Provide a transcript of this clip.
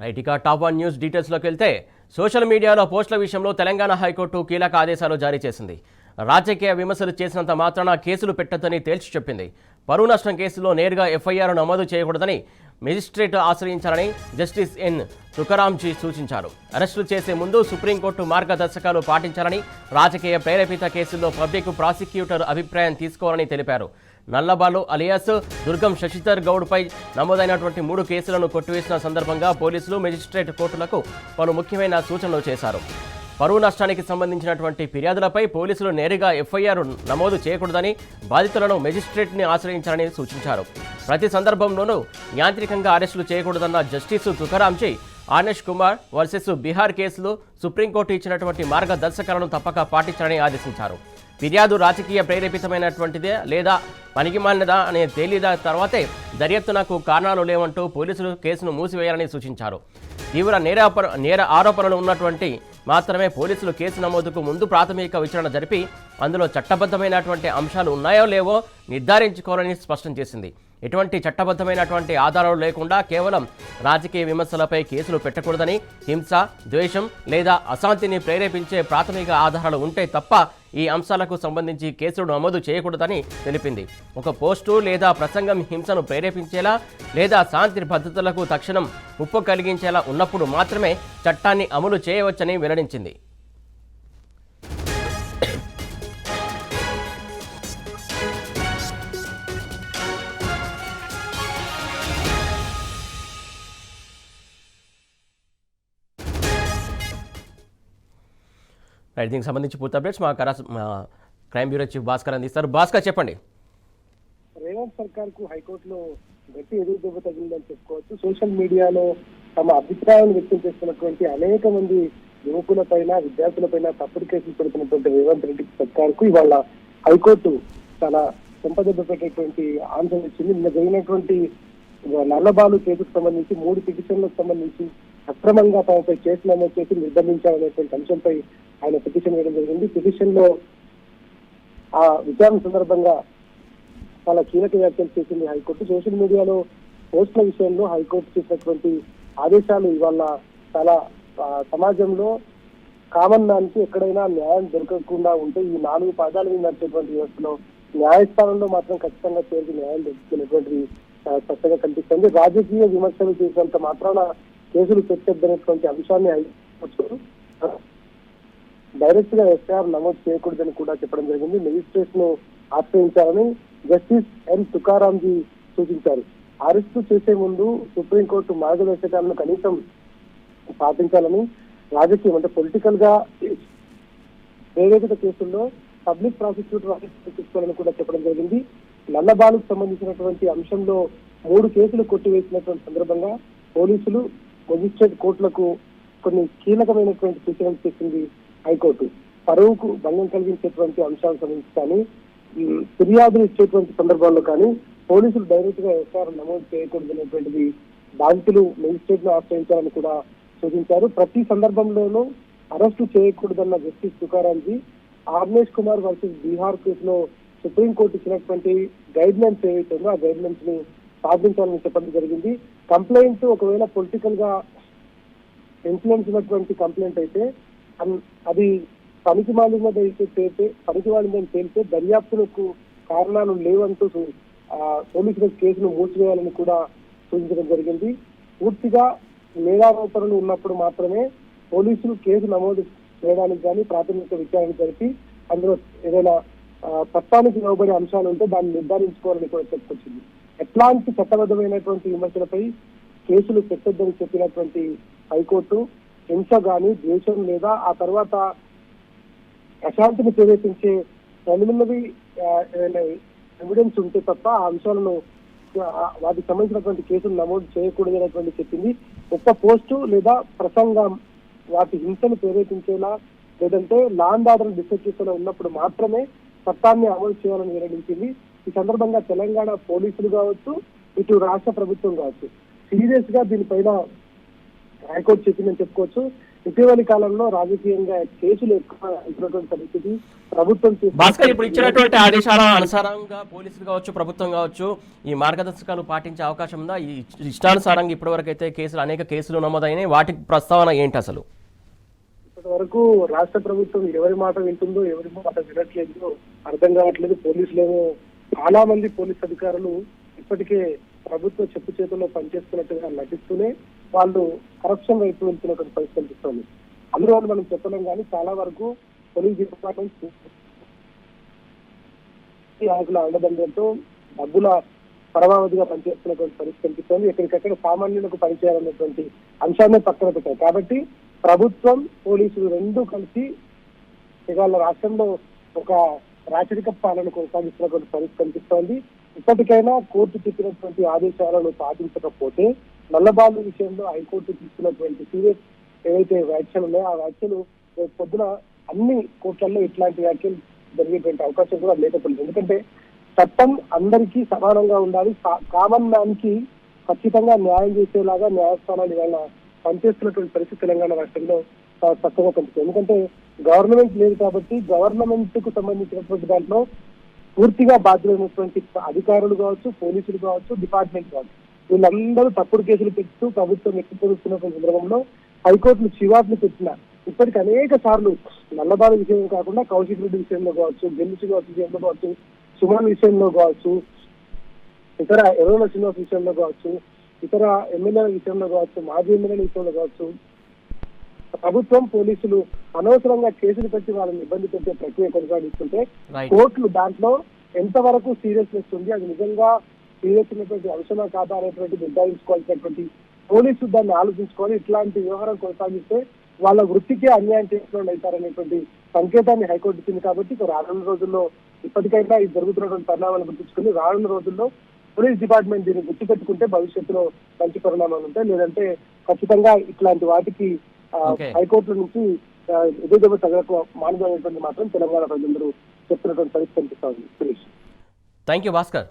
Right, ఇక top 1 news డీటెయిల్స్లోకి వెళ్తే సోషల్ మీడియాలో పోస్టుల విషయంలో తెలంగాణ హైకోర్టు కీలక ఆదేశాలు జారీ చేసింది. రాజకీయ విమర్శలు చేసినంత మాత్రాన కేసులు పెట్టొద్దని తేల్చి చెప్పింది. పరువు నష్టం కేసులో నేరుగా ఎఫ్ఐఆర్ నమోదు చేయకూడదని మెజిస్ట్రేట్ ఆశ్రయించాలని జస్టిస్ ఎన్ తుకారాంజీ సూచించారు. అరెస్టులు చేసే ముందు సుప్రీంకోర్టు మార్గదర్శకాలు పాటించాలని, రాజకీయ ప్రేరేపిత కేసుల్లో పబ్లిక్ ప్రాసిక్యూటర్ అభిప్రాయం తీసుకోవాలని తెలిపారు. నల్లబాలు అలియాస్ దుర్గం శశిధర్ గౌడ్పై నమోదైనటువంటి 3 కేసులను కొట్టివేసిన సందర్భంగా పోలీసులు మెజిస్ట్రేట్ కోర్టులకు పలు ముఖ్యమైన సూచనలు చేశారు. పరువు నష్టానికి సంబంధించినటువంటి ఫిర్యాదులపై పోలీసులు నేరుగా ఎఫ్ఐఆర్ నమోదు చేయకూడదని, బాధితులను మెజిస్ట్రేట్ని ఆశ్రయించాలని సూచించారు. ప్రతి సందర్భంలోనూ యాంత్రికంగా అరెస్టులు చేయకూడదన్న జస్టిస్ తుకారాంజీ ఆనేష్ కుమార్ వర్సెస్ బీహార్ కేసులో సుప్రీంకోర్టు ఇచ్చినటువంటి మార్గదర్శకాలను తప్పక పాటించాలని ఆదేశించారు. ఫిర్యాదు రాజకీయ ప్రేరేపితమైనటువంటిదే లేదా పనికిమాలినదా అనే తేలిన తర్వాతే దర్యాప్తునకు కారణాలు లేవంటూ పోలీసులు కేసును మూసివేయాలని సూచించారు. తీవ్ర నేర ఆరోపణలు ఉన్నటువంటి మాత్రమే పోలీసులు కేసు నమోదుకు ముందు ప్రాథమిక విచారణ జరిపి అందులో చట్టబద్ధమైనటువంటి అంశాలు ఉన్నాయో లేవో నిర్ధారించుకోవాలని స్పష్టం చేసింది. ఎటువంటి చట్టబద్ధమైనటువంటి ఆధారాలు లేకుండా కేవలం రాజకీయ విమర్శలపై కేసులు పెట్టకూడదని, హింస, ద్వేషం లేదా అశాంతిని ప్రేరేపించే ప్రాథమిక ఆధారాలు ఉంటే తప్ప ఈ అంశాలకు సంబంధించి కేసులు నమోదు చేయకూడదని తెలిపింది. ఒక పోస్టు లేదా ప్రసంగం హింసను ప్రేరేపించేలా లేదా శాంతి భద్రతలకు తక్షణం ముప్పు కలిగించేలా ఉన్నప్పుడు మాత్రమే చట్టాన్ని అమలు చేయవచ్చని వెల్లడించింది. రైట్, దీనికి సంబంధించి పూర్తి అప్డేట్స్ మా క్రైమ్ బ్యూరో చీఫ్ భాస్కర్ అందిస్తారు. భాస్కర్, చెప్పండి. రేవంత్ సర్కార్ కు హైకోర్టులో గట్టి ఎదురు దెబ్బ తగిలిందని చెప్పుకోవచ్చు. సోషల్ మీడియాలో తమ అభిప్రాయాన్ని వ్యక్తం చేస్తున్నటువంటి అనేక మంది యువకులపైన, విద్యార్థులపైన తప్పుడు కేసులు పెడుతున్నటువంటి రేవంత్ రెడ్డి సర్కార్ కు ఇవాళ హైకోర్టు చాలా చెంపదెబ్బ పెట్టేటువంటి ఆన్సర్ ఇచ్చింది. నిన్న జరిగినటువంటి నల్లబాలు కేసుకు సంబంధించి 3 పిటిషన్లకు సంబంధించి అక్రమంగా తమపై కేసులు నమోదు చేసి నిర్బంధించాలనేటువంటి అంశంపై ఆయన పిటిషన్ వేయడం జరిగింది. పిటిషన్ లో ఆ విచారణ సందర్భంగా చాలా కీలక వ్యాఖ్యలు చేసింది హైకోర్టు. సోషల్ మీడియాలో పోస్టుల విషయంలో హైకోర్టు చేసినటువంటి ఆదేశాలు ఇవాళ చాలా సమాజంలో కామన్ మ్యాన్కి ఎక్కడైనా న్యాయం దొరకకుండా ఉంటే ఈ 4 పాదాల మీద నడిచేటువంటి వ్యవస్థలో న్యాయస్థానంలో మాత్రం ఖచ్చితంగా చేరికి న్యాయం దొరుకుతున్నటువంటి స్పష్టంగా కనిపిస్తుంది. రాజకీయ విమర్శలు చేసినంత మాత్రాన కేసులు పెట్టొద్దనేటువంటి అంశాన్ని డైరెక్ట్ గా ఎఫ్ఐఆర్ నమోదు చేయకూడదని కూడా చెప్పడం జరిగింది. మెజిస్ట్రేట్ ను ఆశ్రయించాలని జస్టిస్ ఎన్ తుకారాంజీ సూచించారు. అరెస్టు చేసే ముందు సుప్రీంకోర్టు మార్గదర్శకాలను కనీసం పాటించాలని, రాజకీయం అంటే పొలిటికల్ గా ప్రేరేపిత కేసుల్లో పబ్లిక్ ప్రాసిక్యూటర్ తీసుకోవాలని కూడా చెప్పడం జరిగింది. నల్లబాలుకు సంబంధించినటువంటి అంశంలో 3 కేసులు కొట్టివేసినటువంటి సందర్భంగా పోలీసులు మెజిస్ట్రేట్ కోర్టులకు కొన్ని కీలకమైనటువంటి సూచనలు చేసింది హైకోర్టు. పరువుకు భంగం కలిగించేటువంటి అంశాలకు సంబంధించి కానీ, ఫిర్యాదులు ఇచ్చేటువంటి సందర్భాల్లో కానీ పోలీసులు డైరెక్ట్ గా ఎఫ్ఐఆర్ నమోదు చేయకూడదనేటువంటిది బాధితులు మెజిస్ట్రేట్ ను ఆశ్రయించాలని కూడా సూచించారు. ప్రతి సందర్భంలోనూ అరెస్టు చేయకూడదన్న జస్టిస్ తుకారాంజీ ఆనేష్ కుమార్ వర్సెస్ బీహార్ కేసులో సుప్రీంకోర్టు ఇచ్చినటువంటి గైడ్ లైన్స్ ఏవైతే ఉందో ఆ గైడ్ లైన్స్ ని సాధించాలని చెప్పడం జరిగింది. కంప్లైంట్ ఒకవేళ పొలిటికల్ గా ఇన్ఫ్లుయెన్స్ ఉన్నటువంటి కంప్లైంట్ అయితే అది పనికిమాలినదని తేలితే దర్యాప్తులకు కారణాలు లేవంటూ పోలీసుల కేసును మూసివేయాలని కూడా సూచించడం జరిగింది. పూర్తిగా నేరారోపణలు ఉన్నప్పుడు మాత్రమే పోలీసులు కేసు నమోదు చేయడానికి కానీ ప్రాథమిక విచారణ జరిపి అందులో ఏదైనా చట్టానికి లోబడే అంశాలు ఉంటే దాన్ని నిర్ధారించుకోవాలని కూడా చెప్పుకొచ్చింది. ఎట్లాంటి చట్టబద్ధమైనటువంటి విమర్శలపై కేసులు పెట్టొద్దని చెప్పినటువంటి హైకోర్టు హింస గాని, ద్వేషం లేదా ఆ తర్వాత అశాంతిని ప్రేరేపించే ప్రిలిమినరీ ఎవిడెన్స్ ఉంటే తప్ప ఆ అంశాలను వాటికి సంబంధించినటువంటి కేసులు నమోదు చేయకూడదనేటువంటి చెప్పింది. ఒక్క పోస్టు లేదా ప్రసంగం వాటి హింసను ప్రేరేపించేలా లేదంటే లా అండ్ ఆర్డర్ డిస్టర్బ్ చేసేలా ఉన్నప్పుడు మాత్రమే చట్టాన్ని అమలు చేయాలని వెల్లడించింది. ఈ సందర్భంగా తెలంగాణ పోలీసులు కావచ్చు, ఇటు రాష్ట్ర ప్రభుత్వం కావచ్చు సీరియస్ గా దీనిపైన హైకోర్టు చెప్పిందని చెప్పుకోవచ్చు. ఇటీవలి కాలంలో రాజకీయంగా కేసులు ఎక్కువ అయినటువంటి పరిస్థితి ప్రభుత్వం భాస్కర్ ఇప్పుడు ఇచ్చినటువంటి ఆదేశాల అనుసారంగా పోలీసులు కావచ్చు, ప్రభుత్వం కావచ్చు, ఈ మార్గదర్శకాలు పాటించే అవకాశం ఉందా? ఈ ఇష్టానుసారంగా ఇప్పటివరకు అయితే అనేక కేసులు నమోదైనాయి. వాటి ప్రస్తావన ఏంటి అసలు? ఇప్పటి వరకు రాష్ట్ర ప్రభుత్వం ఎవరి మాట వింటుందో ఎవరి మాట వినట్లేదో అర్థం కావట్లేదు. పోలీసులేమో చాలా మంది పోలీస్ అధికారులు ఇప్పటికే ప్రభుత్వ చెప్పు చేతుల్లో పనిచేస్తున్నట్టుగా నటిస్తూనే వాళ్ళు కరప్షన్ వైపు వెళ్తున్నటువంటి పరిస్థితి కనిపిస్తుంది. అందులో మనం చెప్పలేం కానీ చాలా వరకు పోలీస్ డిపార్ట్మెంట్ నాయకుల అండదండలతో డబ్బుల పరమావధిగా పనిచేస్తున్నటువంటి పరిస్థితి కనిపిస్తుంది. ఎక్కడికక్కడ సామాన్యులకు పనిచేయాలన్నటువంటి అంశాన్ని పక్కన పెట్టారు. కాబట్టి ప్రభుత్వం పోలీసులు రెండూ కలిసి ఇవాళ రాష్ట్రంలో ఒక రాచరిక పాలన కొనసాగిస్తున్నటువంటి పరిస్థితి కనిపిస్తోంది. ఇప్పటికైనా కోర్టు చెప్పినటువంటి ఆదేశాలను పాటించకపోతే నల్లబాలు విషయంలో హైకోర్టు తీసుకున్నటువంటి సీరియస్ ఏవైతే వ్యాఖ్యలు ఉన్నాయో ఆ వ్యాఖ్యలు పొద్దున అన్ని కోర్టులలో ఇట్లాంటి వ్యాఖ్యలు జరిగేటువంటి అవకాశం కూడా లేకపోలేదు. ఎందుకంటే చట్టం అందరికీ సమానంగా ఉండాలి. కామన్ మ్యాన్ కి ఖచ్చితంగా న్యాయం చేసేలాగా న్యాయస్థానాలు ఇవాళ పనిచేస్తున్నటువంటి పరిస్థితి తెలంగాణ రాష్ట్రంలో చక్కగా కనిపిస్తుంది. ఎందుకంటే గవర్నమెంట్ లేదు కాబట్టి గవర్నమెంట్ కు సంబంధించినటువంటి దాంట్లో పూర్తిగా బాధ్యులైనటువంటి అధికారులు కావచ్చు, పోలీసులు కావచ్చు, డిపార్ట్మెంట్ కావచ్చు, వీళ్ళందరూ తప్పుడు కేసులు పెడుతూ ప్రభుత్వం ఎక్కిపోతున్నటువంటి సందర్భంలో హైకోర్టులు చివాట్లు పెట్టిన ఇప్పటికి అనేక సార్లు నల్లబాల విషయం కాకుండా కౌశిక్ రెడ్డి విషయంలో కావచ్చు, గెలుసు విషయంలో కావచ్చు, సుమన్ విషయంలో కావచ్చు, ఇతర ఎర్రల శ్రీనివాస్ విషయంలో కావచ్చు, ఇతర ఎమ్మెల్యేల విషయంలో కావచ్చు, మాజీ ఎమ్మెల్యేల విషయంలో కావచ్చు, ప్రభుత్వం పోలీసులు అనవసరంగా కేసులు పెట్టి వాళ్ళని ఇబ్బంది పెట్టే ప్రక్రియ కొనసాగిస్తుంటే కోర్టులు దాంట్లో ఎంతవరకు సీరియస్నెస్ ఉంది, అది నిజంగా సీరియస్ ఉన్నటువంటి అంశమా కాదా అనేటువంటి నిర్ధారించుకోవాల్సినటువంటి పోలీసులు దాన్ని ఆలోచించుకొని ఇట్లాంటి వ్యవహారం కొనసాగిస్తే వాళ్ళ వృత్తికే అన్యాయం చేసిన అవుతారనేటువంటి సంకేతాన్ని హైకోర్టు ఇచ్చింది. కాబట్టి రానున్న రోజుల్లో ఇప్పటికైనా ఈ జరుగుతున్నటువంటి పరిణామాలను గుర్తించుకుని రానున్న రోజుల్లో పోలీస్ డిపార్ట్మెంట్ దీన్ని గుర్తుపెట్టుకుంటే భవిష్యత్తులో మంచి పరిణామాలు ఉంటాయి. లేదంటే ఖచ్చితంగా ఇట్లాంటి వాటికి హైకోర్టు నుంచి ఎదుగుదల తగలకు మానదనేటువంటి మాత్రం తెలంగాణ ప్రజలందరూ చెప్తున్నటువంటి పరిస్థితి కనిపిస్తుంది. Thank you Bhaskar.